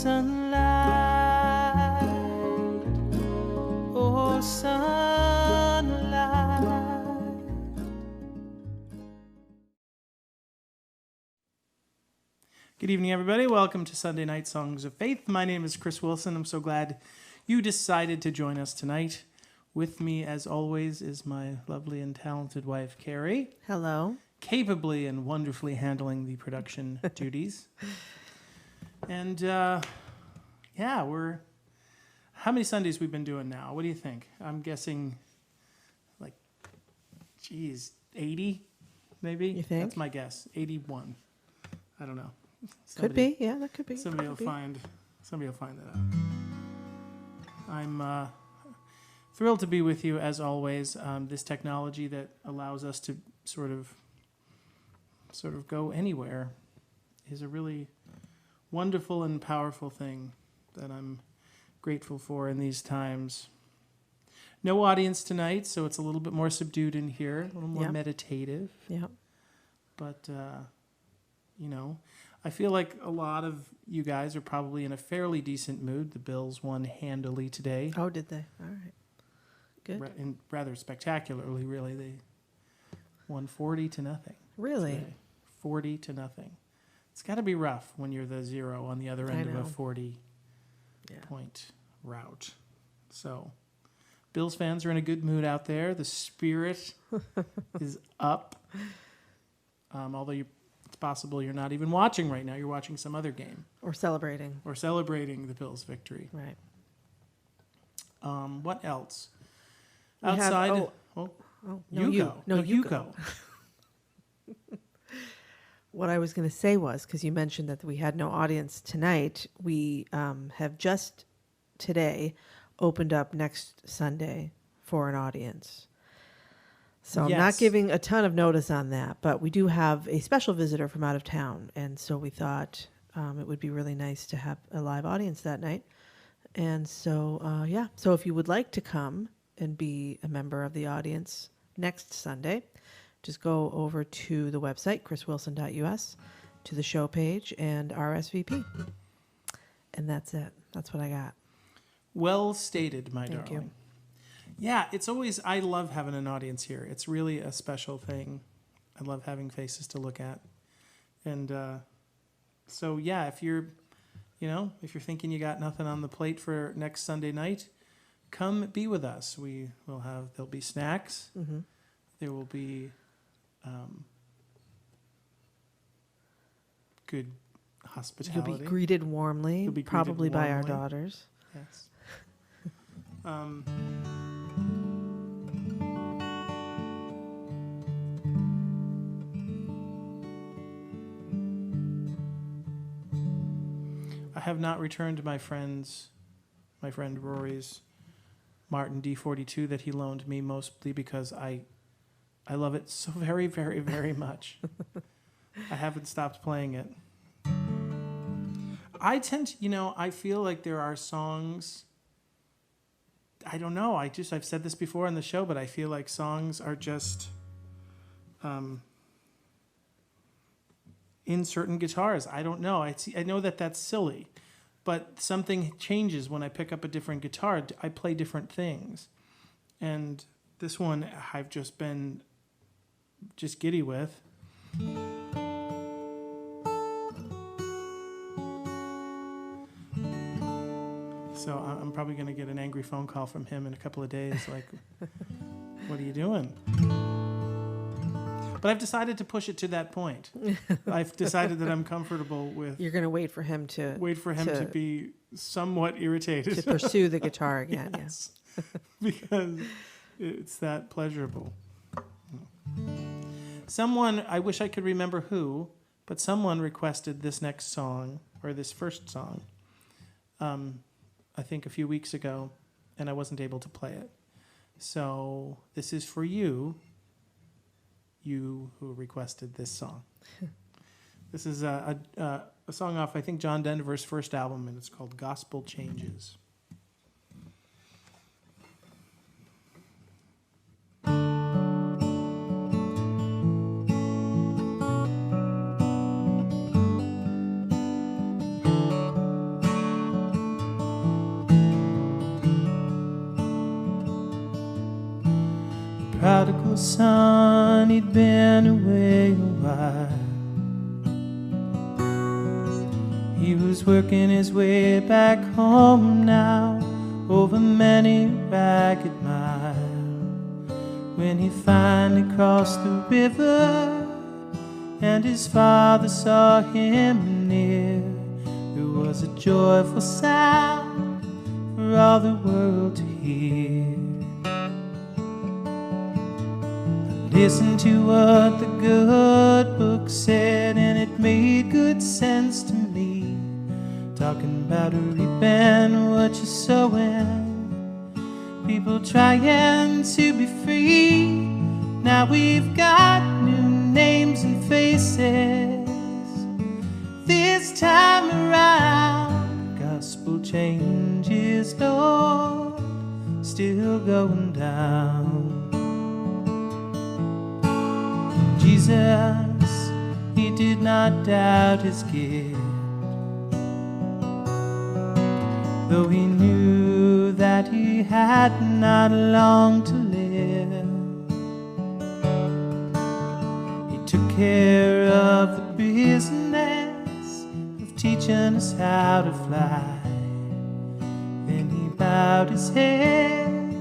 sunlight, oh sunlight. Good evening, everybody. Welcome to Sunday Night Songs of Faith. My name is Chris Wilson. I'm so glad you decided to join us tonight. With me, as always, is my lovely and talented wife, Carrie. Hello. Capably and wonderfully handling the production duties. And, we're... How many Sundays we've been doing now? What do you think? I'm guessing, 80, maybe? You think? That's my guess. 81. I don't know. Could be. Yeah, that could be. Somebody will find that out. I'm thrilled to be with you, as always. This technology that allows us to sort of go anywhere is a really wonderful and powerful thing that I'm grateful for in these times. No audience tonight, so it's a little bit more subdued in here, a little more meditative. Yeah. But, I feel like a lot of you guys are probably in a fairly decent mood. The Bills won handily today. Oh, did they? All right. Good. And rather spectacularly, really. They won 40-0. Really? Today. 40-0. It's got to be rough when you're the zero on the other end of a 40-point route. So, Bills fans are in a good mood out there. The spirit is up. Although it's possible you're not even watching right now. You're watching some other game. Or celebrating. Or celebrating the Bills' victory. Right. What else? We Outside. you go. What I was going to say was, because you mentioned that we had no audience tonight, we have just today opened up next Sunday for an audience. So I'm not giving a ton of notice on that, but we do have a special visitor from out of town. And so we thought it would be really nice to have a live audience that night. And so, so if you would like to come and be a member of the audience next Sunday, just go over to the website, chriswilson.us, to the show page and RSVP. And that's it. That's what I got. Well stated, my Thank darling. you. Yeah, it's always, I love having an audience here. It's really a special thing. I love having faces to look at. And if you're thinking you got nothing on the plate for next Sunday night, come be with us. There'll be snacks. Mm-hmm. There will be good hospitality. You'll be greeted warmly, probably by our daughters. Yes. I have not returned my friend Rory's Martin D42 that he loaned me, mostly because I love it so very, very, very much. I haven't stopped playing it. I feel like there are songs, I don't know, I've said this before on the show, but I feel like songs are just in certain guitars. I don't know. I know that that's silly, but something changes when I pick up a different guitar. I play different things. And this one I've just been giddy with. So I'm probably going to get an angry phone call from him in a couple of days, like, what are you doing? But I've decided to push it to that point. I've decided that I'm comfortable with... You're going to wait for him to be somewhat irritated. To pursue the guitar again, yes. Because it's that pleasurable. Someone, I wish I could remember who, but someone requested this next song, or this first song, I think a few weeks ago, and I wasn't able to play it. So this is for you who requested this song. This is a song off, I think, John Denver's first album, and it's called Gospel Changes. prodigal son, he'd been away a while. He was working his way back home now, over many ragged miles. When he finally crossed the river and his father saw him near, there was a joyful sound for all the world to hear. Listen to what the good book said, and it made good sense to me. Talking about reaping what you're sowing, people trying to be free. Now we've got new names and faces. This time around, gospel changes, Lord, still going down. Jesus, he did not doubt his gift, though he knew that he had not long to live. He took care of the business of teaching us how to fly. Then he bowed his head,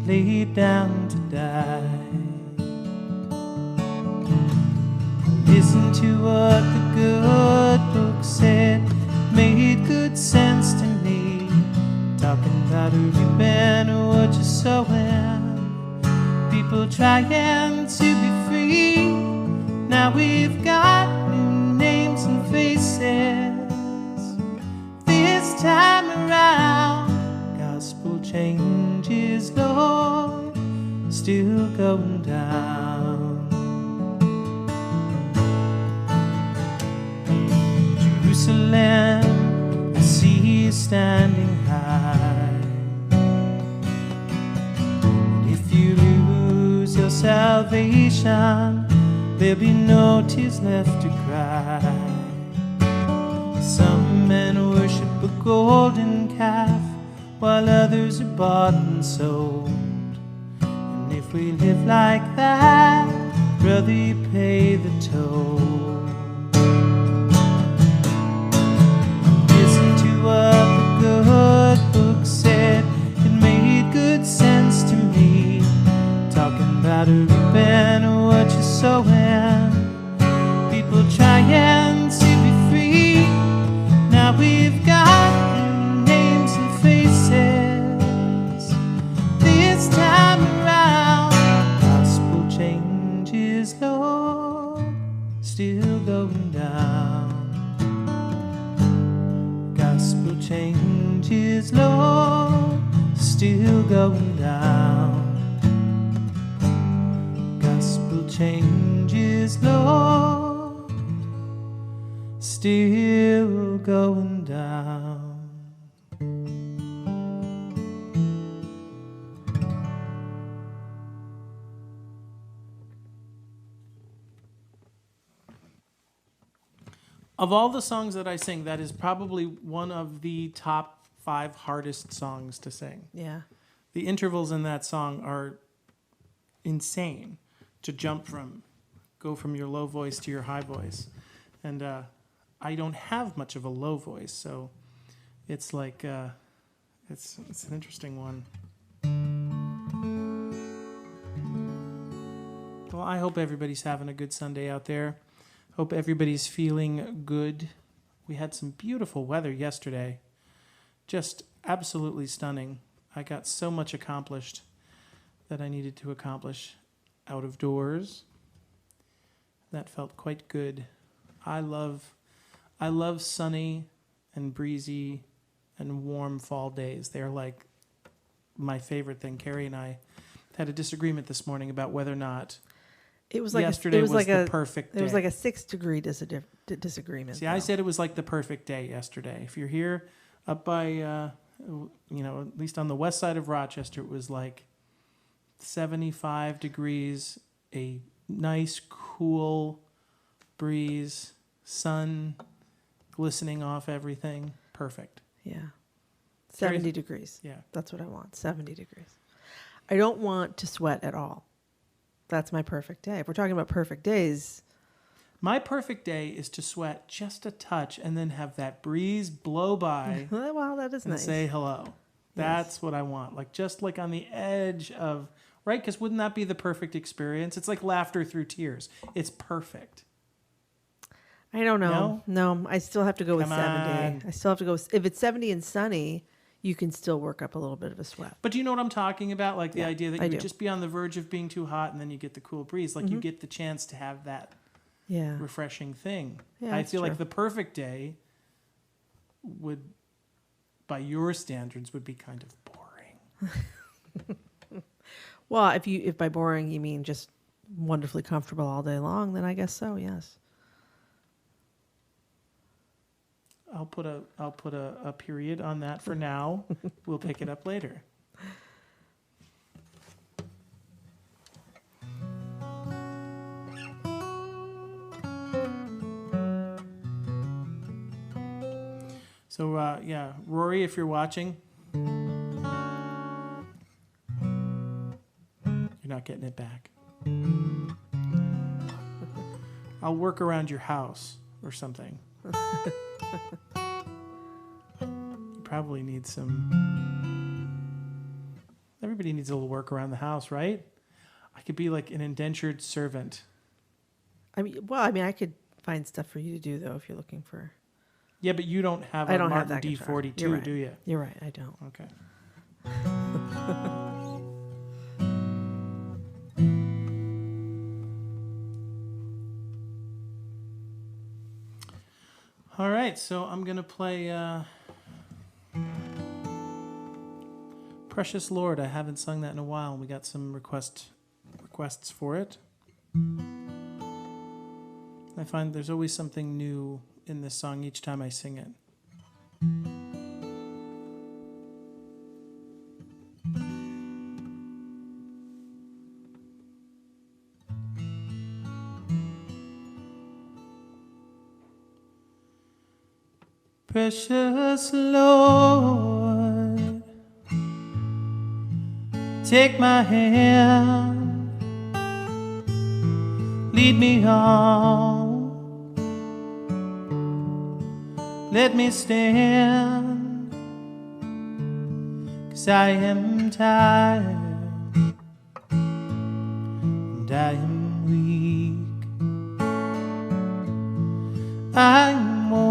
laid down to die. Listen to what the good book said, made good sense to me. Talking about reaping what you're sowing, people trying to be free. Now we've got new names and faces. This time around, gospel changes, Lord, still going down. Jerusalem, I see you standing high. And if you lose your salvation, there'll be no tears left to cry. Some men worship a golden calf, while others are bought and sold. And if we live like that, brother, you pay the toll. What the good book said, it made good sense to me. Talking about reaping what you're sowing, people trying to be free. Now we've got new names and faces. This time around, gospel changes, Lord, still going down. Gospel changes, Lord, still going down. Gospel changes, Lord, still going down. Of all the songs that I sing, that is probably one of the top 5 hardest songs to sing. Yeah. The intervals in that song are insane to go from your low voice to your high voice. And I don't have much of a low voice, so it's like, it's an interesting one. Well, I hope everybody's having a good Sunday out there. Hope everybody's feeling good. We had some beautiful weather yesterday. Just absolutely stunning. I got so much accomplished that I needed to accomplish out of doors. That felt quite good. I love sunny and breezy and warm fall days. They're like my favorite thing. Carrie and I had a disagreement this morning about whether or not It was like yesterday was the perfect day. It was like a 6-degree disagreement. See, I said it was like the perfect day yesterday. If you're here up by, at least on the west side of Rochester, it was like 75 degrees, a nice, cool breeze, sun glistening off everything. Perfect. Yeah. 70 degrees. Yeah. That's what I want, 70 degrees. I don't want to sweat at all. That's my perfect day. If we're talking about perfect days, My perfect day is to sweat just a touch and then have that breeze blow by well, that is and nice. say hello. Yes. That's what I want. Like just like on the edge of, right? Because wouldn't that be the perfect experience? It's like laughter through tears. It's perfect. I don't know. No, I still have to go with Come 70. on. I still have to go. If it's 70 and sunny, you can still work up a little bit of a sweat. But do you know what I'm talking about? Like the Yeah, idea that I you do. would just be on the verge of being too hot and then you get the cool breeze. Like you get the chance to have that Yeah. refreshing thing. Yeah, I that's feel like true. the perfect day would, by your standards, would be kind of boring. Well, if by boring you mean just wonderfully comfortable all day long, then I guess so. Yes. I'll put a period on that for now. We'll pick it up later. So yeah, Rory, if you're watching, you're not getting it back. I'll work around your house or something. You probably need some. Everybody needs a little work around the house, right? I could be like an indentured servant. I mean, I could find stuff for you to do though if you're looking for. Yeah, but you don't have I a don't have Martin that guitar. D42, You're right. do you? You're right. I don't. Okay. All right, so I'm going to play Precious Lord. I haven't sung that in a while. We got some requests for it. I find there's always something new in this song each time I sing it. Precious Lord, take my hand, lead me on, let me stand, 'cause I am tired and I am weak, I'm worn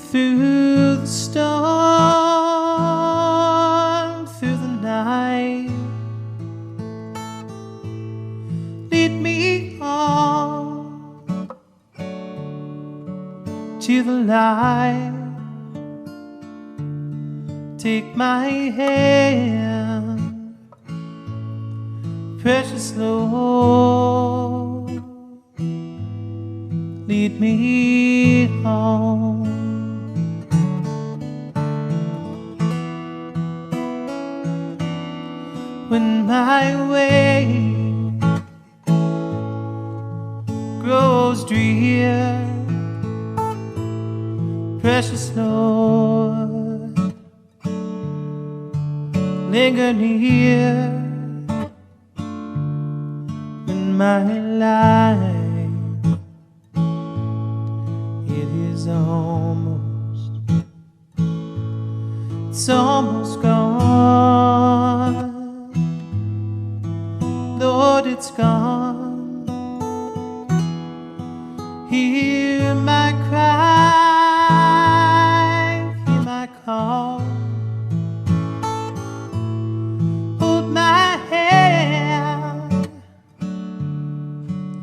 through the storm, through the night. Lead me on to the light. Take my hand, precious Lord, lead me home. When my way grows drear, precious Lord, linger near. When my life, it is it's almost gone. Lord, it's gone. Hear my cry, hear my call. Hold my hand,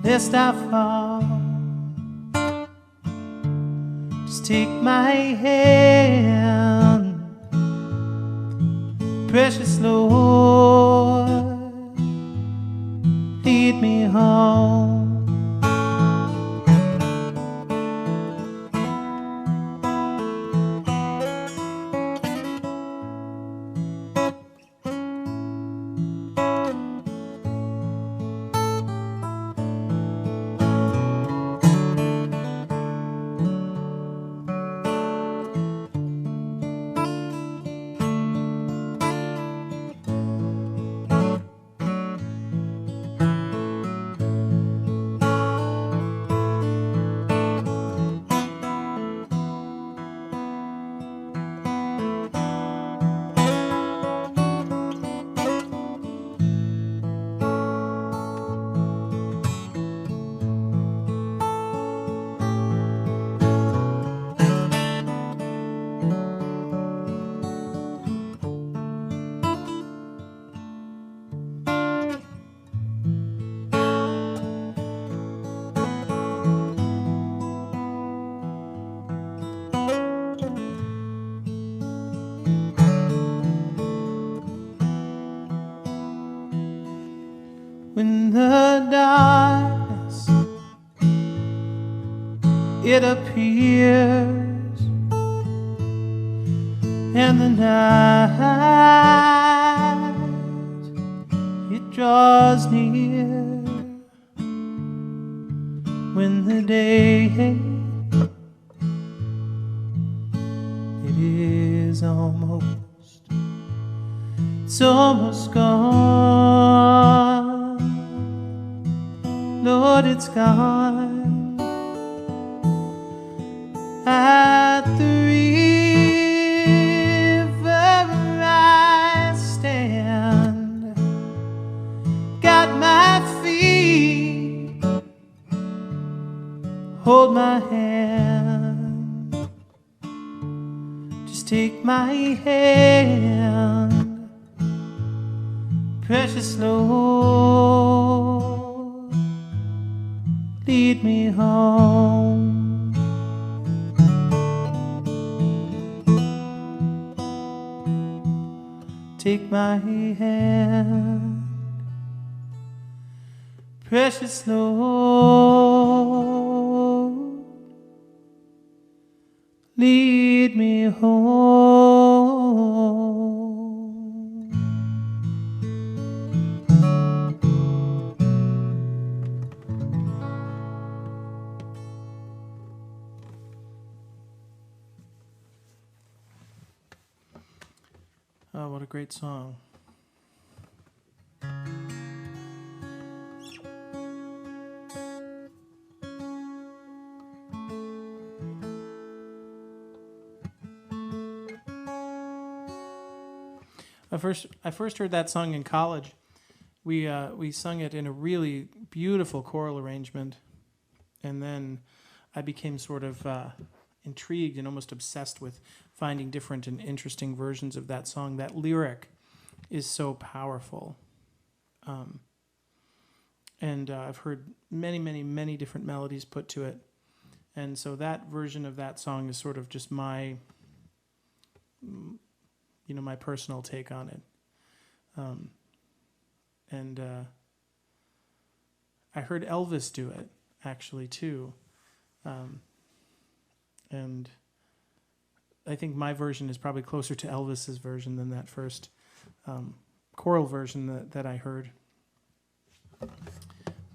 lest I fall. Just take my hand, precious Lord, lead me home. when the darkness it appears and the night it draws near, when the day it is it's almost gone, Lord, it's gone. At the river I stand, got my feet, hold my hand, just take my hand, precious Lord, lead me home. Take my hand, precious Lord, lead me home. Oh, what a great song. I first heard that song in college. We sung it in a really beautiful choral arrangement, and then I became sort of intrigued and almost obsessed with finding different and interesting versions of that song. That lyric is so powerful, and I've heard many, many, many different melodies put to it, and so that version of that song is sort of just my my personal take on it. And I heard Elvis do it, actually, too. And I think my version is probably closer to Elvis's version than that first choral version that I heard.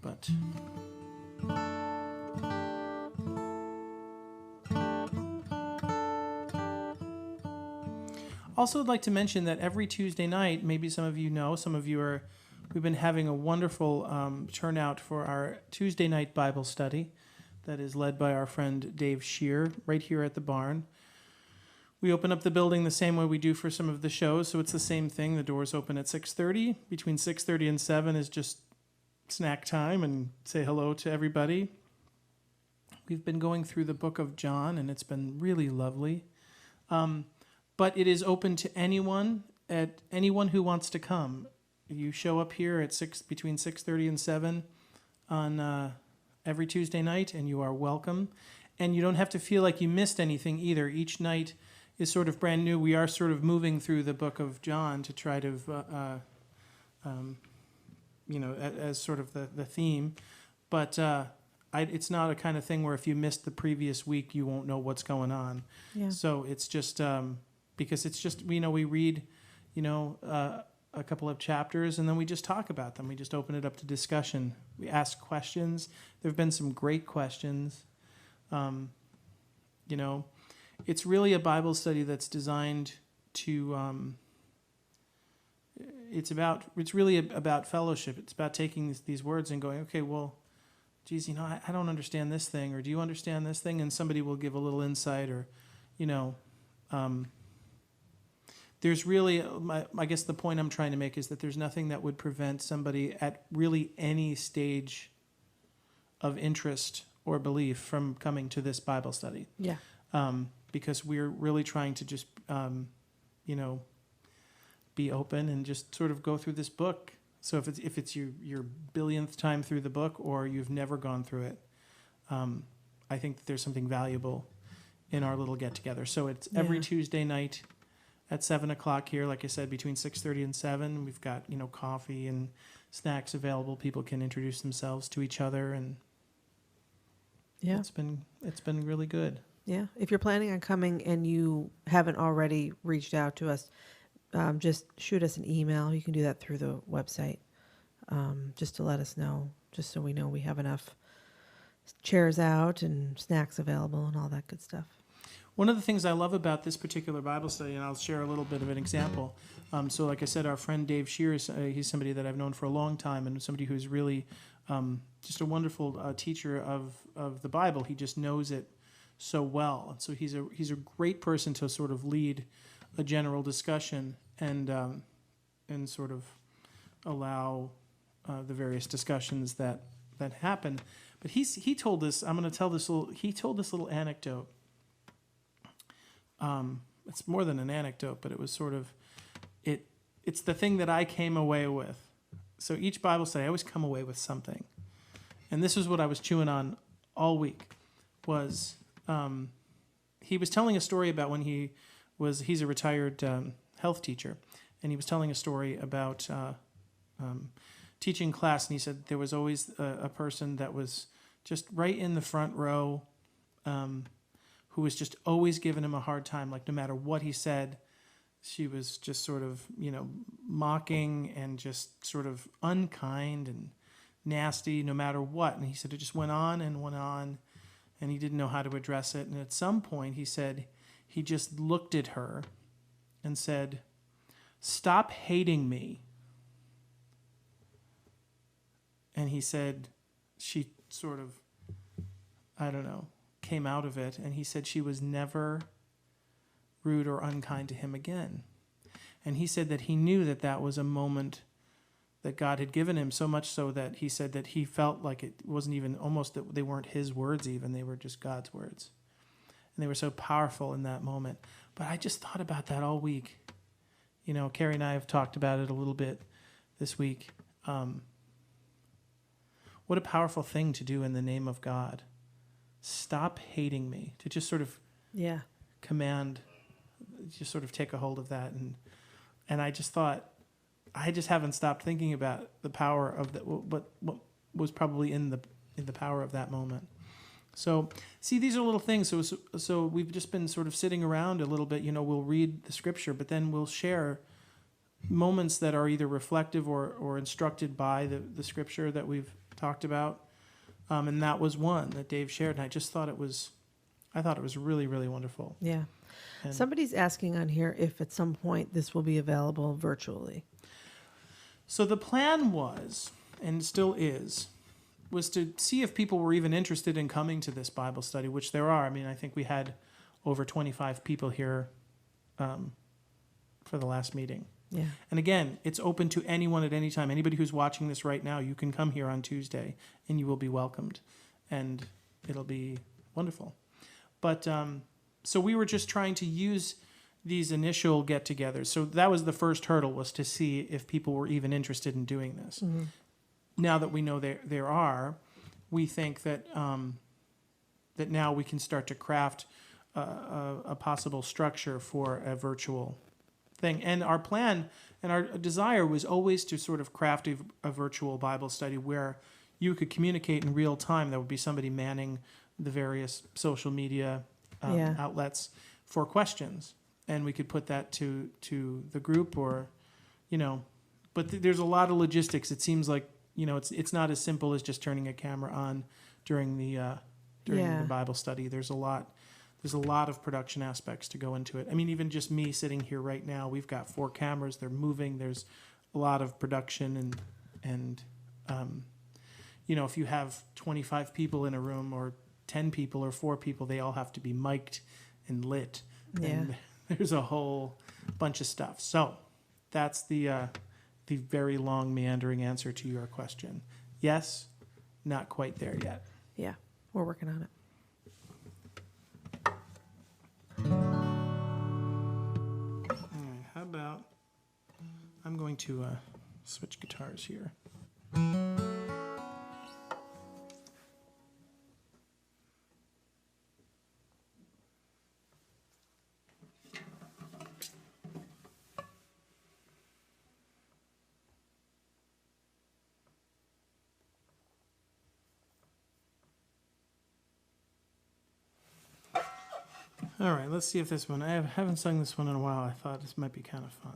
But... Also, I'd like to mention that every Tuesday night, maybe some of you know, some of you are, we've been having a wonderful turnout for our Tuesday night Bible study that is led by our friend Dave Shear right here at the barn. We open up the building the same way we do for some of the shows, so it's the same thing. The doors open at 6:30. Between 6:30 and 7 is just snack time and say hello to everybody. We've been going through the book of John, and it's been really lovely. But it is open to anyone who wants to come. You show up here at between 6:30 and 7 on every Tuesday night, and you are welcome. And you don't have to feel like you missed anything either. Each night is sort of brand new. We are sort of moving through the book of John to try to, as sort of the theme. But it's not a kind of thing where if you missed the previous week, you won't know what's going on. Yeah. So it's just... because it's just, we read, a couple of chapters, and then we just talk about them. We just open it up to discussion. We ask questions. There have been some great questions. It's really a Bible study that's designed to, it's really about fellowship. It's about taking these words and going, okay, well, geez, I don't understand this thing, or do you understand this thing? And somebody will give a little insight, or, there's really, I guess the point I'm trying to make is that there's nothing that would prevent somebody at really any stage of interest or belief from coming to this Bible study. Yeah. Because we're really trying to just, be open and just sort of go through this book. So if it's your billionth time through the book, or you've never gone through it, I think that there's something valuable in our little get together. So it's every Tuesday night at 7 o'clock here, like I said, between 6:30 and 7. We've got, coffee and snacks available. People can introduce themselves to each other, and Yeah. it's been really good. Yeah. If you're planning on coming and you haven't already reached out to us, just shoot us an email. You can do that through the website, just to let us know, just so we know we have enough chairs out and snacks available and all that good stuff. One of the things I love about this particular Bible study, and I'll share a little bit of an example. So like I said, our friend Dave Shears, he's somebody that I've known for a long time, and somebody who's really just a wonderful teacher of the Bible. He just knows it so well. And so he's a great person to sort of lead a general discussion and sort of allow the various discussions that happen. But he told this. I'm going to tell this little. He told this little anecdote. It's more than an anecdote, but it was sort of it's the thing that I came away with. So each Bible study, I always come away with something, and this is what I was chewing on all week. Was he was telling a story about when he's a retired health teacher, and he was telling a story about teaching class, and he said there was always a person that was just right in the front row, who was just always giving him a hard time. Like no matter what he said, she was just sort of, mocking and just sort of unkind and nasty no matter what. And he said it just went on, and he didn't know how to address it. And at some point he said he just looked at her and said, "Stop hating me." And he said she sort of, I don't know, came out of it, and he said she was never rude or unkind to him again. And he said that he knew that was a moment that God had given him, so much so that he said that he felt like it wasn't even almost that they weren't his words even, they were just God's words. And they were so powerful in that moment. But I just thought about that all week. Carrie and I have talked about it a little bit this week. What a powerful thing to do in the name of God. Stop hating me, to just sort of command, just sort of take a hold of that. And I just thought, I just haven't stopped thinking about the power of what was probably in the power of that moment. So, see, these are little things. So we've just been sort of sitting around a little bit. We'll read the scripture, but then we'll share moments that are either reflective or instructed by the scripture that we've talked about. And that was one that Dave shared, and I thought it was really, really wonderful. Yeah. And Somebody's asking on here if at some point this will be available virtually. so the plan was, and still is, was to see if people were even interested in coming to this Bible study, which there are. I mean, I think we had over 25 people here for the last meeting. Yeah. And again, it's open to anyone at any time. Anybody who's watching this right now, you can come here on Tuesday and you will be welcomed. And it'll be wonderful. But so we were just trying to use these initial get-togethers. So that was the first hurdle, was to see if people were even interested in doing this. Mm-hmm. Now that we know there are, we think that that now we can start to craft a possible structure for a virtual thing. And our plan and our desire was always to sort of craft a virtual Bible study where you could communicate in real time. There would be somebody manning the various social media outlets for questions, and we could put that to the group, or but there's a lot of logistics. It seems like it's not as simple as just turning a camera on during the Bible study. There's a lot of production aspects to go into it. I mean, even just me sitting here right now, we've got 4 cameras. They're moving. There's a lot of production, and if you have 25 people in a room, or 10 people, or 4 people, they all have to be mic'd and lit. Yeah. And there's a whole bunch of stuff. So that's the very long, meandering answer to your question. Yes, not quite there yet. Yeah. We're working on it. All right, how about I'm going to switch guitars here. All right, let's see if this one. I haven't sung this one in a while. I thought this might be kind of fun.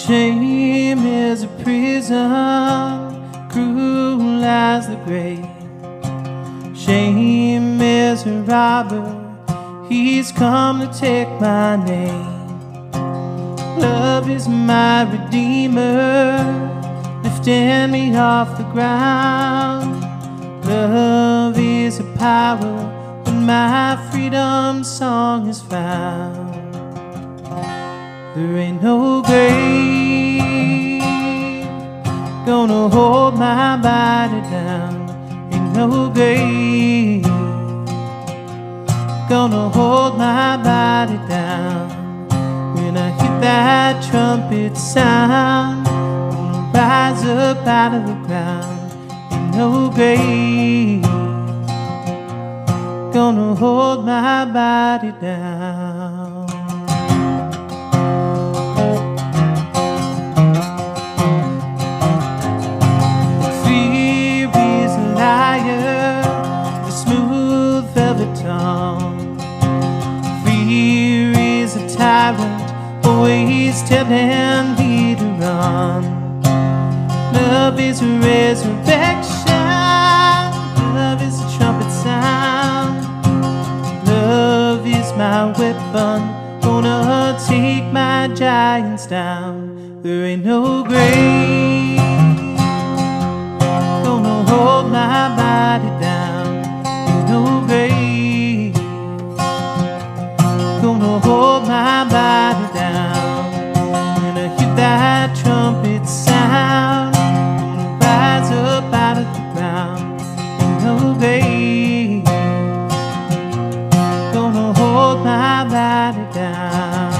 Shame is a prison, cruel as the grave. Shame is a robber, he's come to take my name. Love is my redeemer, lifting me off the ground. Love is a power when my freedom song is found. There ain't no grave gonna hold my body down. Ain't no grave gonna hold my body down. When I hear that trumpet sound, gonna rise up out of the ground. Ain't no grave gonna hold my body down. Fear is a tyrant, always telling me to run. Love is a resurrection, love is a trumpet sound. Love is my weapon, gonna take my giants down. There ain't no grave gonna hold my body down. Ain't no grave gonna hold my body down. When I hear that trumpet sound, gonna rise up out of the ground. Ain't no grave gonna hold my body down.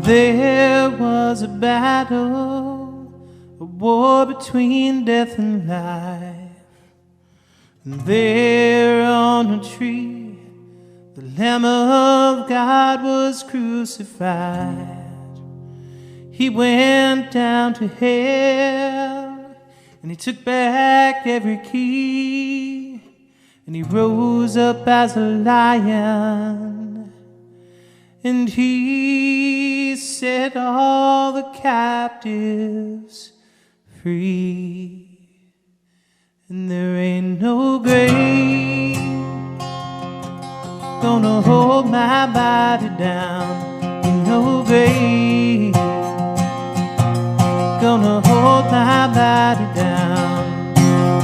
There was a battle, a war between death and life. And there on a tree, the Lamb of God was crucified. He went down to hell, and he took back every key, and he rose up as a lion. And he set all the captives free. And there ain't no grave gonna hold my body down. Ain't no grave gonna hold my body down.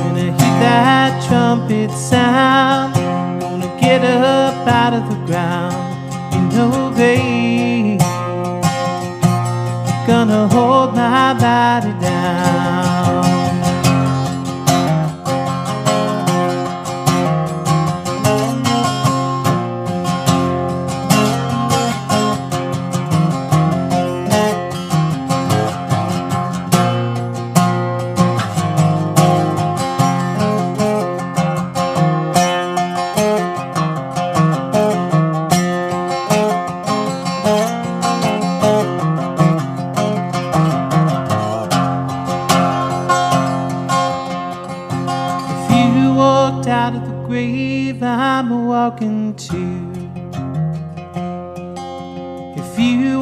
When I hear that trumpet sound, gonna get up out of the ground. No grave gonna hold my body down.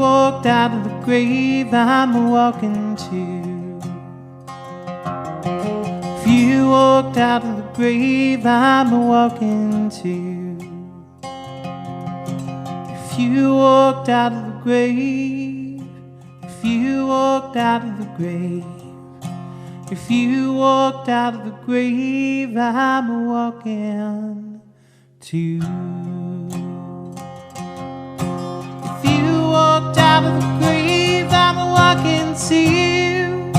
walked out of the grave I'm walking to. If you walked out of the grave I'm walking to. If you walked out of the grave, if you walked out of the grave, if you walked out of the grave I'm walking to. If you walked out of the grave I'm walking to you.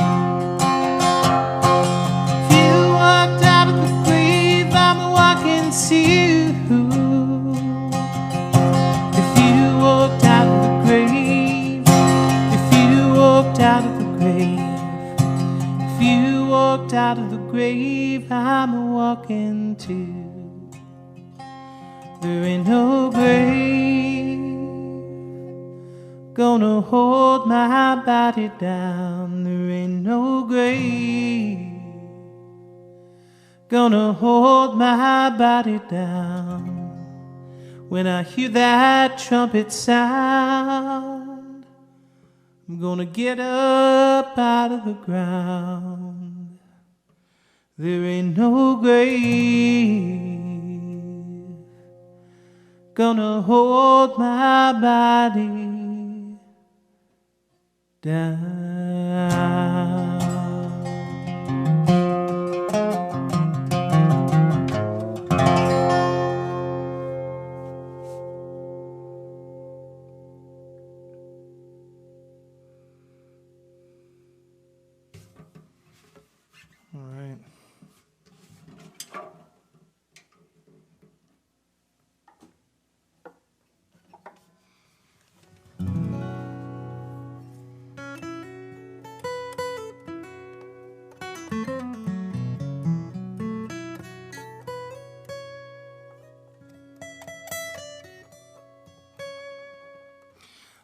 If you walked out of the grave I'm walking to you. If you walked out of the grave, if you walked out of the grave, if you walked out of the grave I'm walking to. There ain't no grave gonna hold my body down. There ain't no grave gonna hold my body down. When I hear that trumpet sound, I'm gonna get up out of the ground. There ain't no grave gonna hold my body down. All right.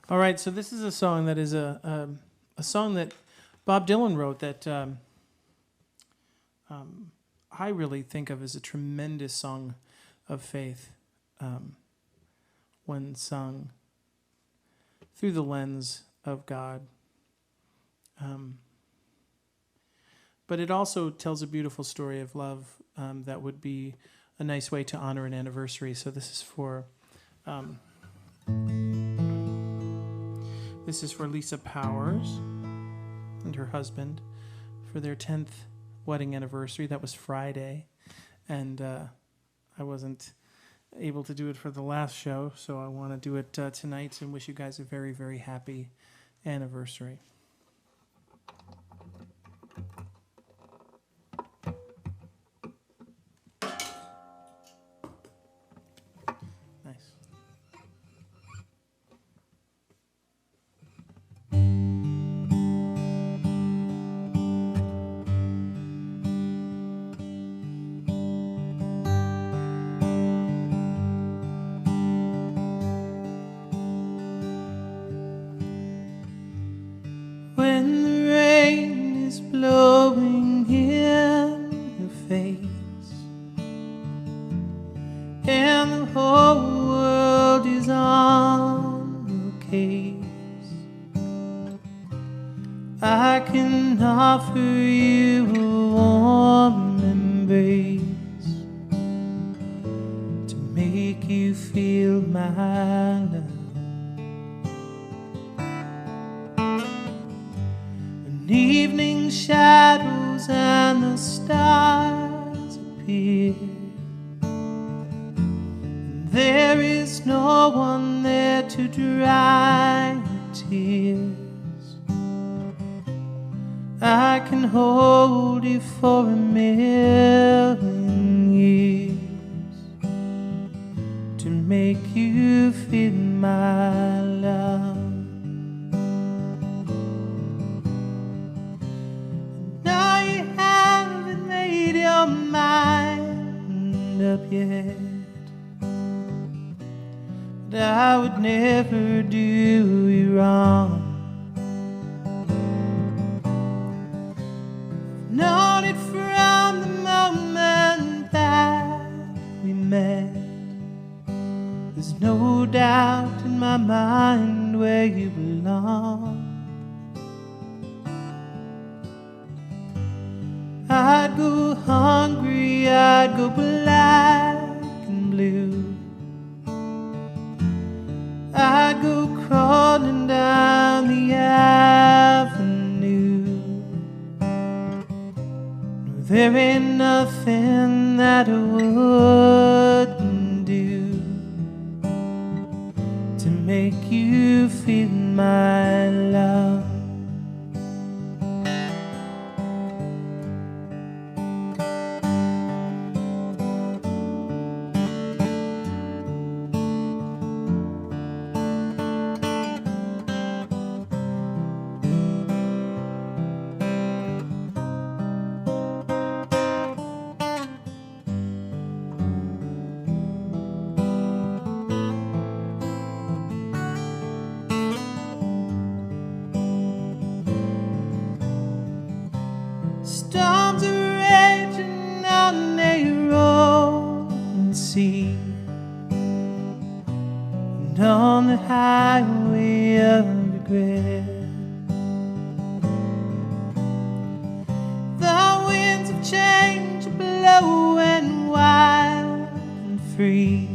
All right, so this is a song that is a song that Bob Dylan wrote that I really think of as a tremendous song of faith when sung through the lens of God. But it also tells a beautiful story of love that would be a nice way to honor an anniversary. So this is for Lisa Powers and her husband for their 10th wedding anniversary. That was Friday, and I wasn't able to do it for the last show, so I want to do it tonight and wish you guys a very, very happy anniversary. Nice. When the rain is blowing in your face and the whole world is on your case, I can offer you a warm embrace to make you feel my love. When evening shadows and the stars appear, and there is no one there to dry your tears, I can hold you for 1,000,000 years to make you feel my love. Now you haven't made your mind up yet, but I would never do you wrong. Known it from the moment that we met. There's no doubt in my mind where you belong. I'd go hungry, I'd go black and blue. I'd go crawling down the avenue. There ain't nothing that I wouldn't do to make you feel my love. Storms are raging on a rolling sea, and on the highway of regret, the winds of change are blowing wild and free,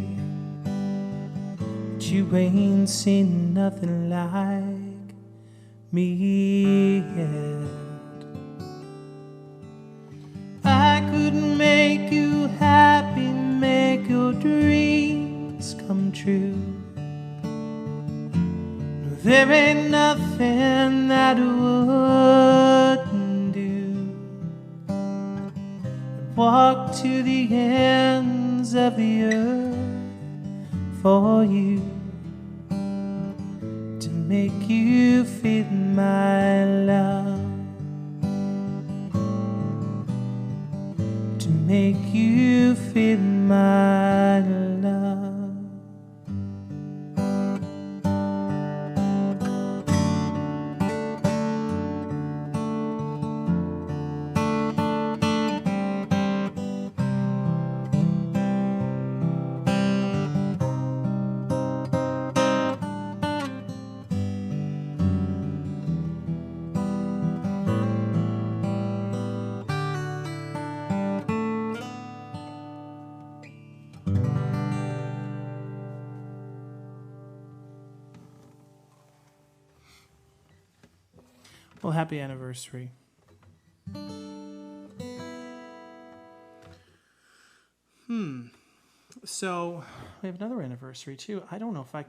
but you ain't seen nothing like me yet. I could make you happy, make your dreams come true. No, there ain't nothing that I wouldn't do. I'd walk to the ends of the earth for you, to make you feel my love. Make you feel my love. Well, happy anniversary. So we have another anniversary too. I don't know if I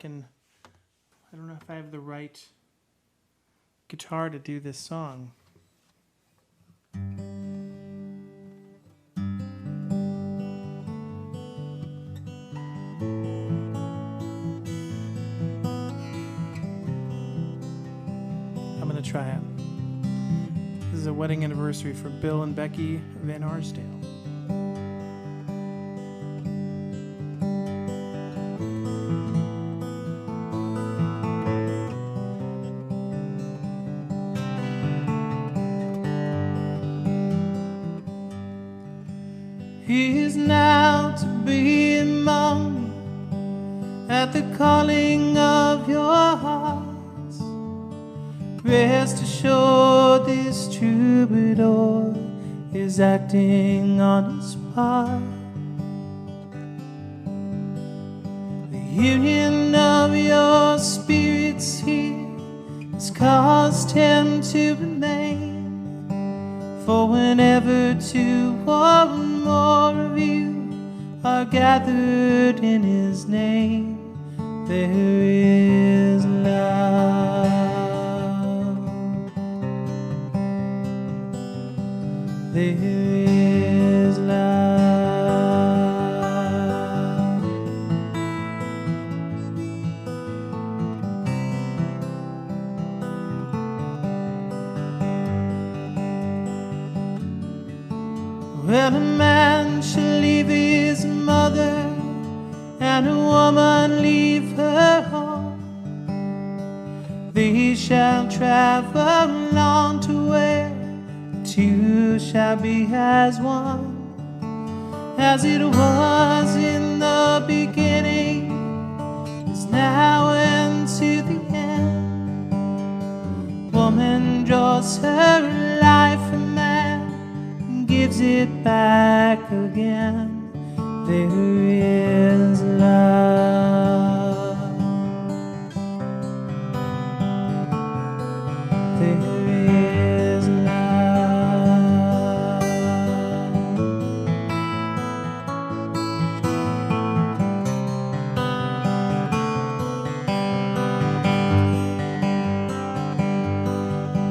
have the right guitar to do this song. I'm gonna try it. This is a wedding anniversary for Bill and Becky Van Arsdale. He is now to be among you at the calling of your hearts. Rest assured, this troubadour is acting on his part. The union of your spirits here has caused him to remain. For whenever two or more of you are gathered in his name, there is love. There is love. When a man shall leave his mother and a woman leave her home, they shall travel on to where the two shall be as one. As it was in the beginning, is now and to the end. Woman draws her life from man and gives it back again. There is love. There is love.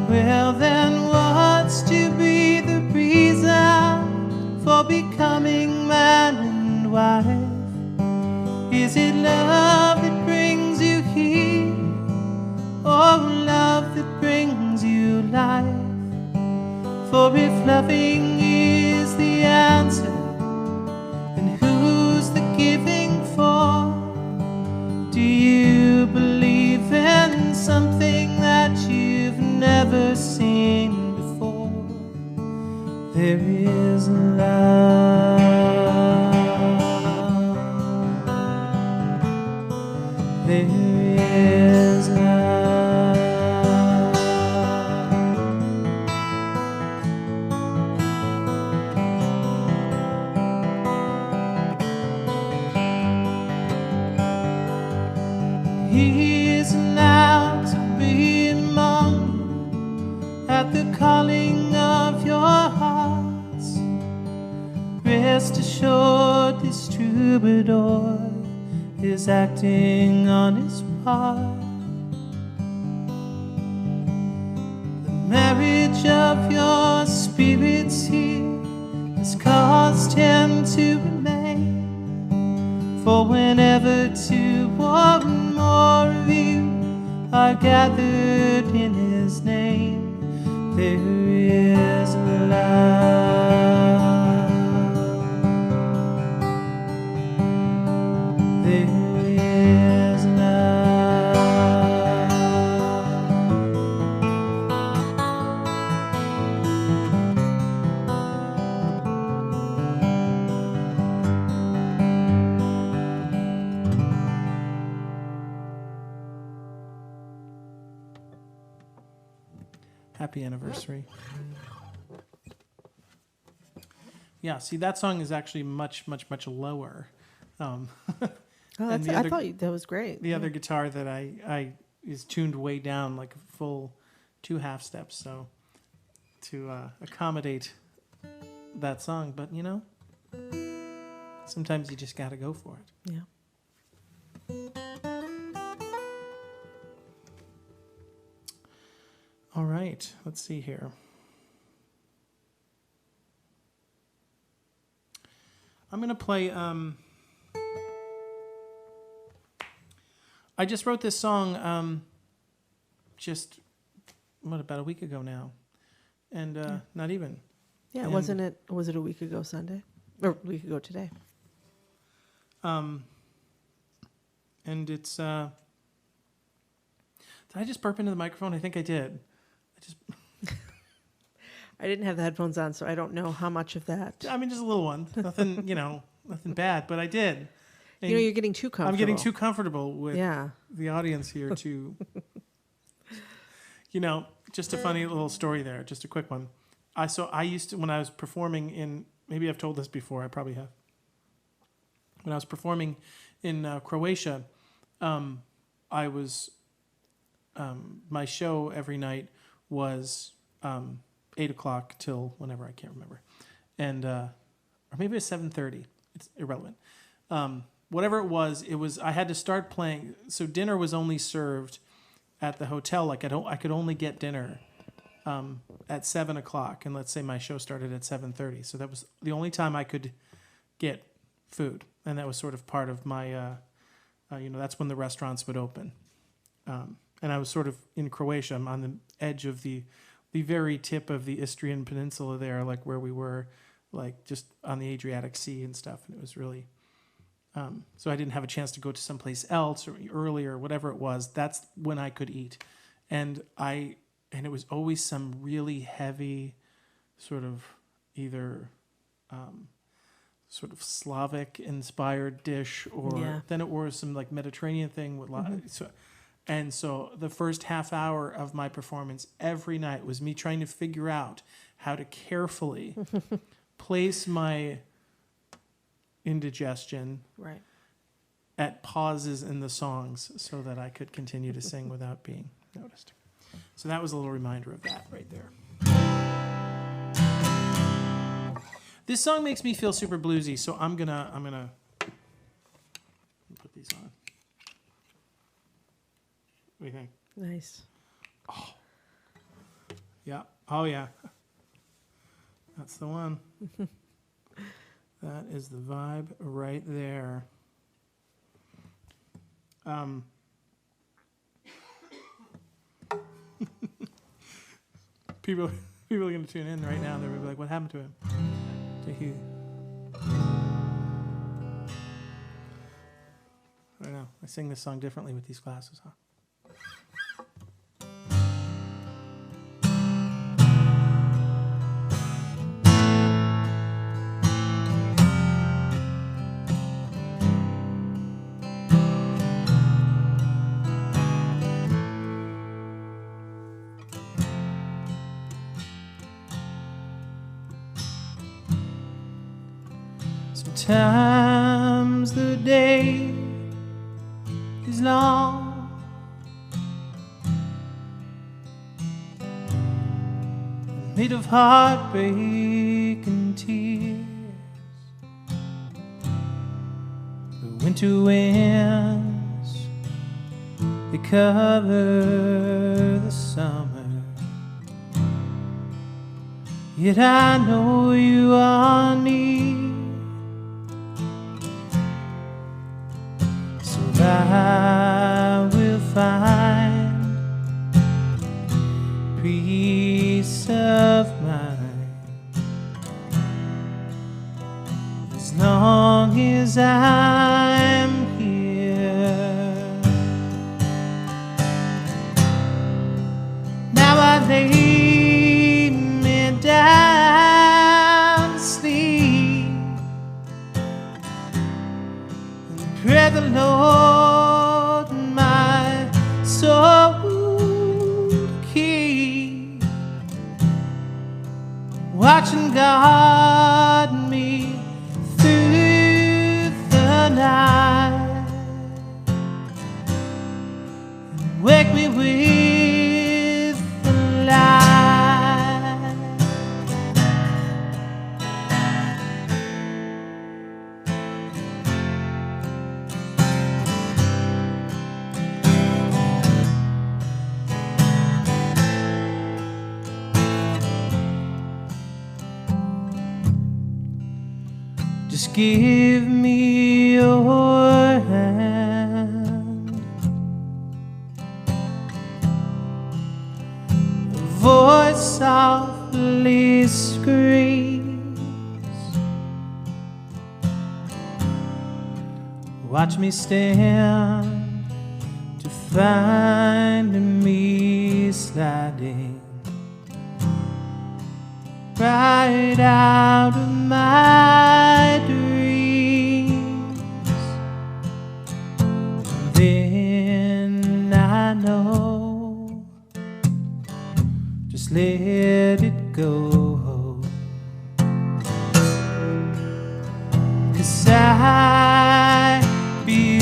Well, then what's to be the reason for becoming man and wife? Is it love that brings you here, or love that brings you life? For if loving is the answer, then who's the giving for? Do you believe in something that you've never seen before? There is love. There is love. He is now to be among you at the calling of your hearts. Rest assured, this troubadour is acting on his part. The marriage of your spirits here has caused him to remain. For whenever two or more of you are gathered in his name, there is love. There is love. Happy anniversary. Yeah, see, that song is actually much, much, much lower. Oh, And that's, the I other- thought that was great. The other guitar that I is tuned way down, like a full 2 half steps, so to accommodate that song. But you know, sometimes you just got to go for it. Yeah. All right, let's see here. I'm gonna play. I just wrote this song just about a week ago now, and not even. Yeah, And- wasn't it? Was it a week ago Sunday, or a week ago today? And it's. Did I just burp into the microphone? I think I did. I didn't have the headphones on, so I don't know how much of that. I mean, just a little one. Nothing, nothing bad, but I did. And You're getting too comfortable. I'm getting too comfortable with Yeah. the audience here to. Just a funny little story there. Just a quick one. I used to, when I was performing in, maybe I've told this before, I probably have. When I was performing in Croatia, I was, my show every night was 8 o'clock till whenever, I can't remember. And, or maybe it's 7:30. It's irrelevant. Whatever it was, I had to start playing. So dinner was only served at the hotel. Like I could only get dinner at 7 o'clock, and let's say my show started at 7:30. So that was the only time I could get food, and that was sort of part of my, that's when the restaurants would open. And I was sort of in Croatia. I'm on the edge of the very tip of the Istrian Peninsula there, like where we were, like just on the Adriatic Sea and stuff. And it was really, so I didn't have a chance to go to someplace else or earlier, whatever it was. That's when I could eat. And it was always some really heavy sort of either sort of Slavic inspired dish, or Yeah. then it was some like Mediterranean thing with And so the first half hour of my performance every night was me trying to figure out how to carefully place my indigestion Right. at pauses in the songs so that I could continue to sing without being noticed. So that was a little reminder of that right there. This song makes me feel super bluesy, so I'm gonna put these on. What do you think? Nice. Yeah. Oh yeah. That's the one. That is the vibe right there. People are going to tune in right now. They're going to be like, "What happened to him?" To Hugh. I don't know. I sing this song differently with these glasses on. Sometimes the day is long, made of heartbreak and tears. The winter winds, they cover the summer. Yet I know you are near. I will find peace of mind as long as I'm here. Now I lay me down to sleep and pray the Lord watching guard me through the night and wake me with the light. Just give me your hand. A voice softly screams. Watch me stand to find me sliding right out of my dreams. Then I know, just let it go, 'cause I believe.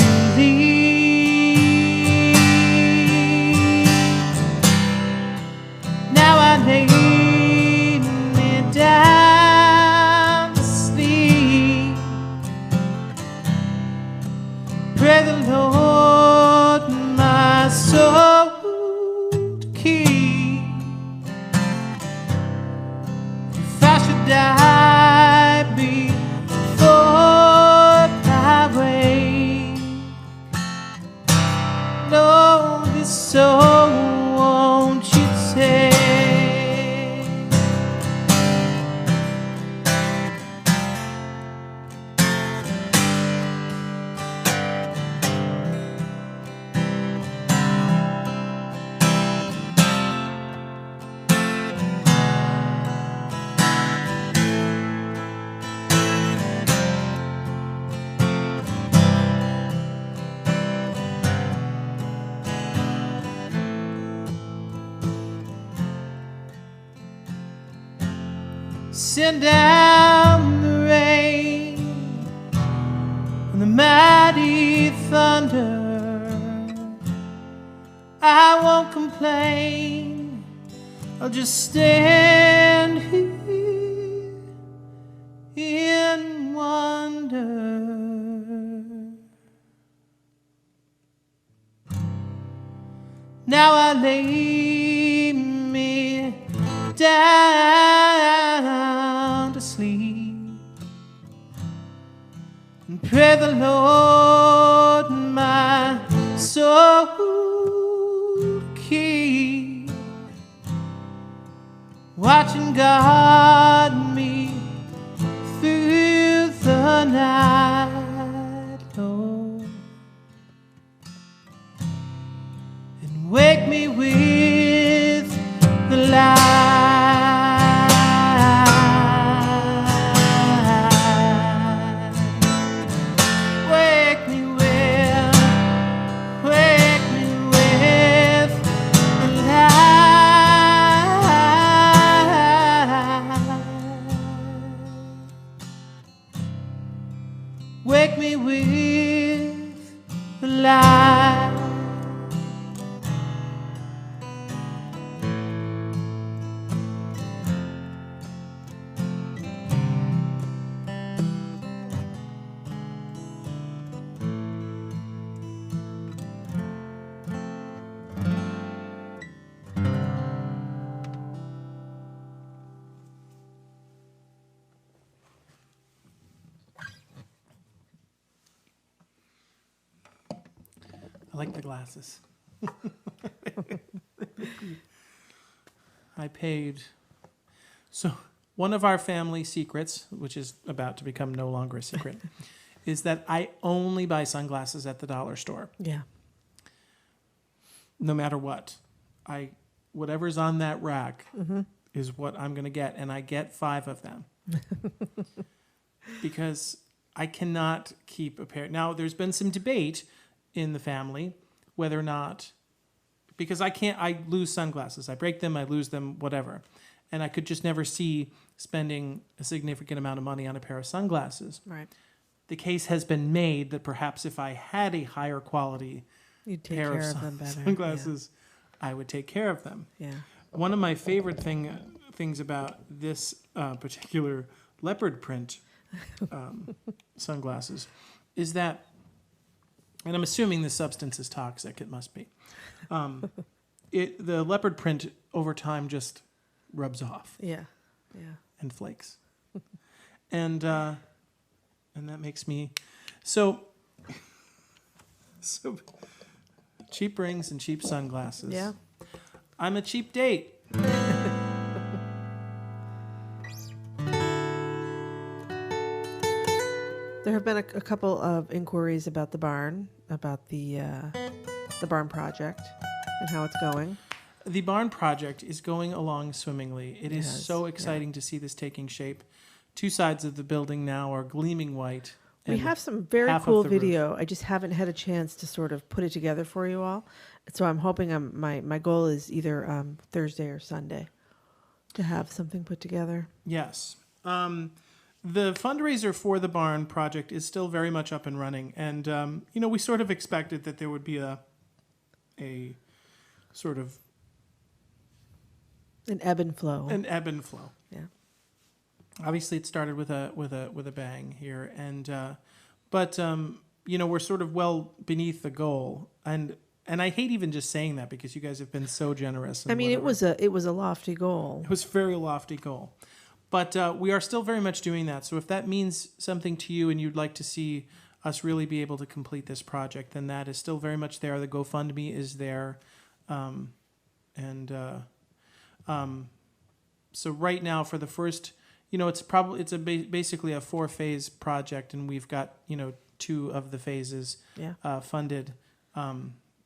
Now I lay down to sleep, pray the Lord my soul to keep, send down the rain and the mighty thunder. I won't complain, I'll just stand here in wonder. Now I lay me down to sleep and pray the Lord my soul to keep, watching guard me through the night, Lord, and wake me with the light. Wake me with the light. Wake me with the light. I like the glasses. I paid. So, one of our family secrets, which is about to become no longer a secret, is that I only buy sunglasses at the dollar store, Yeah. no matter what. Whatever's on that rack is what I'm going to get, and I get 5 of them. Because I cannot keep a pair. Now, there's been some debate in the family whether or not, because I lose sunglasses. I break them, I lose them, whatever. And I could just never see spending a significant amount of money on a pair of sunglasses. Right. The case has been made that perhaps if I had a higher quality You'd take pair care of of them better. sunglasses, I would take care of them. Yeah. One of my favorite things about this particular leopard print sunglasses is that, and I'm assuming the substance is toxic, it must be. The leopard print over time just rubs off Yeah. Yeah. and flakes. And that makes me so cheap rings and cheap sunglasses. Yeah. I'm a cheap date. There have been a couple of inquiries about the barn, about the barn project and how it's going. The barn project is going along swimmingly. It is Yes, so exciting to see this taking shape. 2 sides of the building now are gleaming white. We and have some very half of cool the roof. video. I just haven't had a chance to sort of put it together for you all. So I'm hoping my goal is either Thursday or Sunday to have something put together. Yes. The fundraiser for the barn project is still very much up and running. And, we sort of expected that there would be a sort of An ebb and flow. an ebb and flow. Yeah. Obviously, it started with a bang here, but we're sort of well beneath the goal, and I hate even just saying that because you guys have been so generous. And I mean, whatever. it was a lofty goal. It was a very lofty goal, but we are still very much doing that. So if that means something to you and you'd like to see us really be able to complete this project, then that is still very much there. The GoFundMe is there, so right now for the first. Basically a 4-phase project, and we've got 2 of the phases Yeah. funded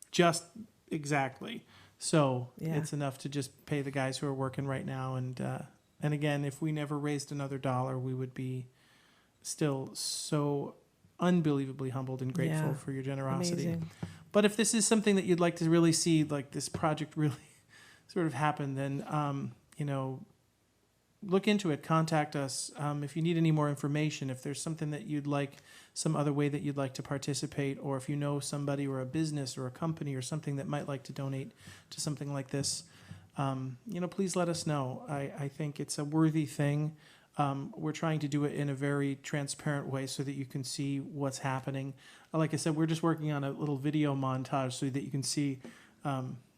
just exactly. So Yeah. it's enough to just pay the guys who are working right now. And again, if we never raised another dollar, we would be still so unbelievably humbled and grateful Yeah. for your generosity. Amazing. But if this is something that you'd like to really see, like this project really sort of happen, then look into it. Contact us if you need any more information. If there's something that you'd like, some other way that you'd like to participate, or if you know somebody or a business or a company or something that might like to donate to something like this, please let us know. I think it's a worthy thing. We're trying to do it in a very transparent way so that you can see what's happening. Like I said, we're just working on a little video montage so that you can see.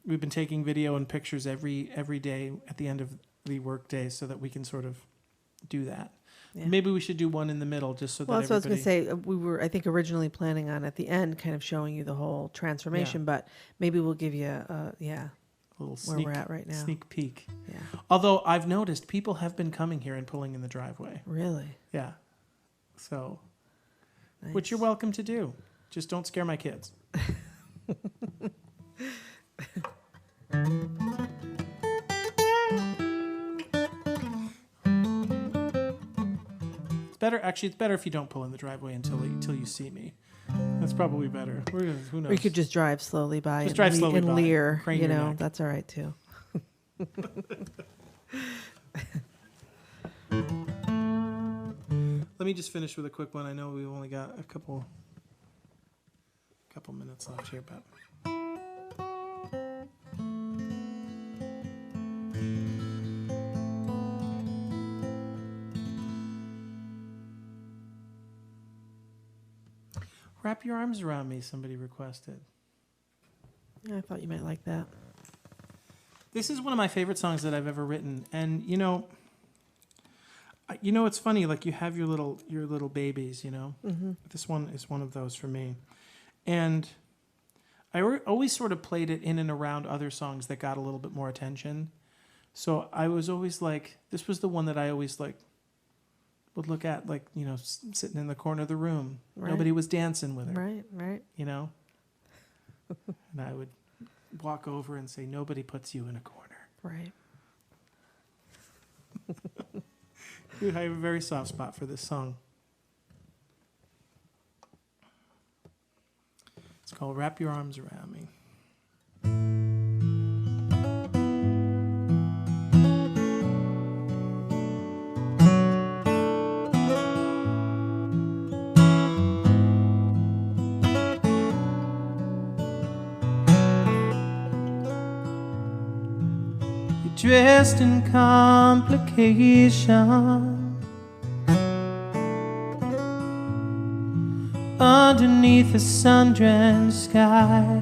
We've been taking video and pictures every day at the end of the work day so that we can sort of do that. Yeah. Maybe we should do one in the middle just so Well, that that's what I was everybody... going to say. We were, I think, originally planning on at the end kind of showing you the whole transformation, but maybe we'll give you a little where we're at right now. sneak peek. Yeah. Although I've noticed people have been coming here and pulling in the driveway. Really? Yeah. So, Nice. which you're welcome to do. Just don't scare my kids. It's better if you don't pull in the driveway until you see me. That's probably better. Who knows? Or you could just drive slowly by Just drive slowly and by. leer. Crane You your know, neck. that's all right too. Let me just finish with a quick one. I know we've only got a couple minutes left here, but Wrap Your Arms Around Me, somebody requested. I thought you might like that. This is one of my favorite songs that I've ever written, and it's funny. Like you have your little babies, Mm-hmm. This one is one of those for me, and I always sort of played it in and around other songs that got a little bit more attention. So I was always like, this was the one that I always like would look at, like sitting in the corner of the room. Right. Nobody was dancing with her, Right. And I would walk over and say, nobody puts you in a corner. Right. I have a very soft spot for this song. It's called Wrap Your Arms Around Me. Dressed in complication, underneath a sun-drenched sky,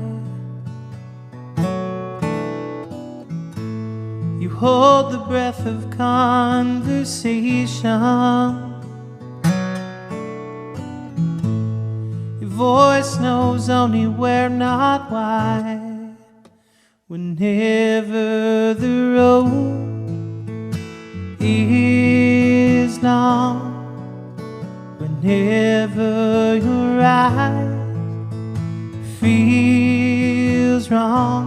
you hold the breath of conversation. Your voice knows only where, not why. Whenever the road is long, whenever your eyes feels wrong,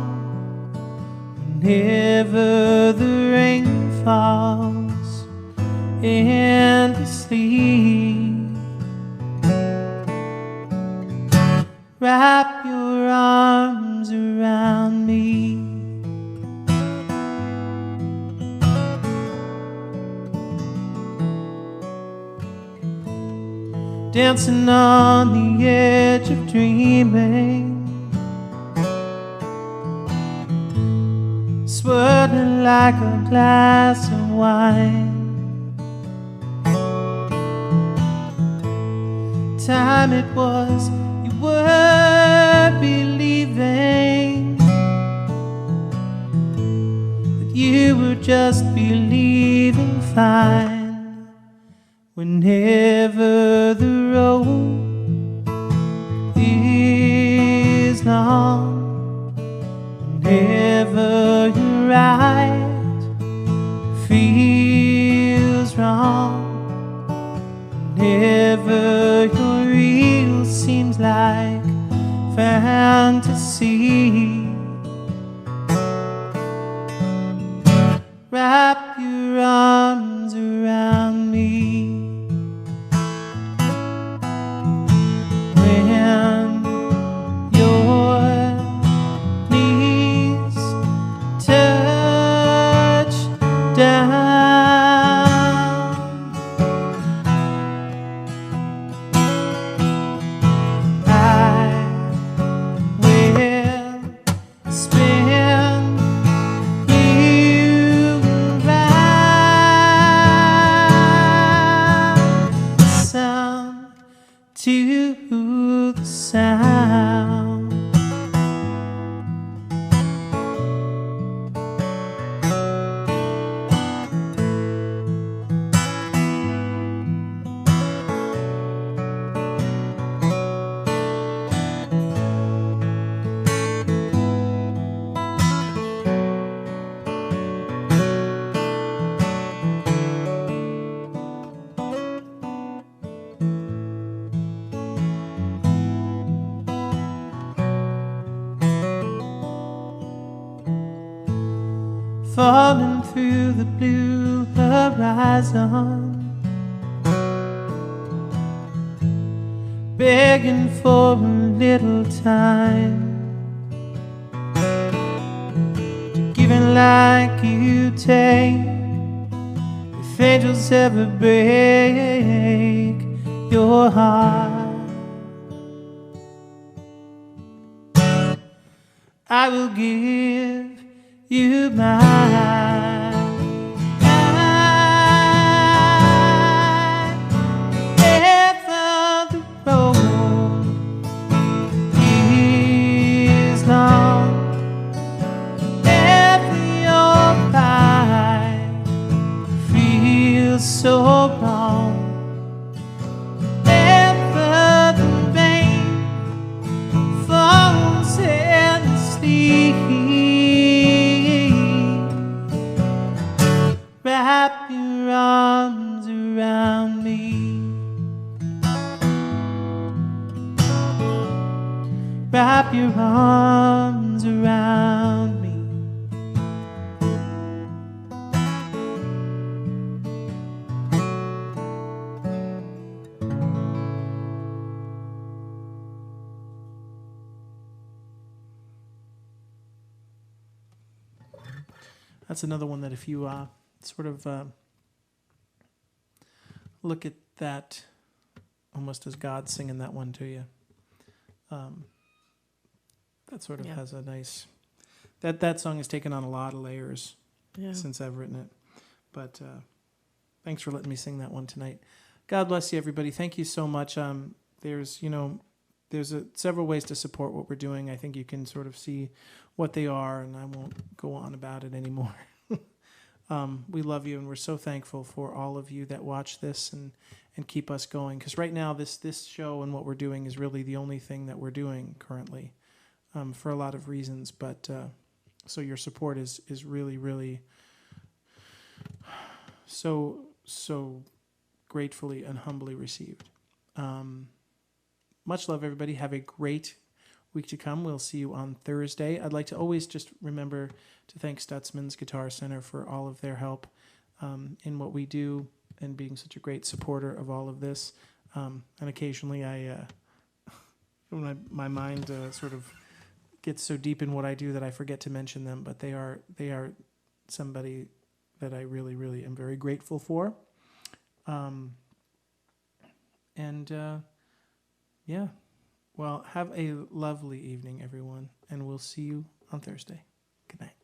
whenever the rain falls endlessly, wrap your arms around me. Dancing on the edge of dreaming, swirling like a glass of wine. Time it was you were believing that you were just believing fine. Whenever the road is long, whenever your right feels wrong, whenever your real seems like fantasy, wrap your arms around me. When your knees touch down, falling through the blue horizon, begging for a little time, giving like you take. If angels ever break your heart, I will give you mine. Ever the road is long, ever your life feels so wrong, ever the rain falls endlessly. Wrap your arms around me. Wrap your arms around me. That's another one that if you sort of look at that almost as God singing that one to you, that sort of Yeah. has a nice... That song has taken on a lot of layers Yeah. since I've written it. But thanks for letting me sing that one tonight. God bless you, everybody. Thank you so much. There's several ways to support what we're doing. I think you can sort of see what they are, and I won't go on about it anymore. We love you, and we're so thankful for all of you that watch this and keep us going. Because right now, this show and what we're doing is really the only thing that we're doing currently, for a lot of reasons. But so your support is really, really so gratefully and humbly received. Much love, everybody. Have a great week to come. We'll see you on Thursday. I'd like to always just remember to thank Stutzman's Guitar Center for all of their help in what we do and being such a great supporter of all of this. And occasionally my mind sort of gets so deep in what I do that I forget to mention them, but they are somebody that I really, really am very grateful for. Yeah. Well, have a lovely evening, everyone, and we'll see you on Thursday. Good night.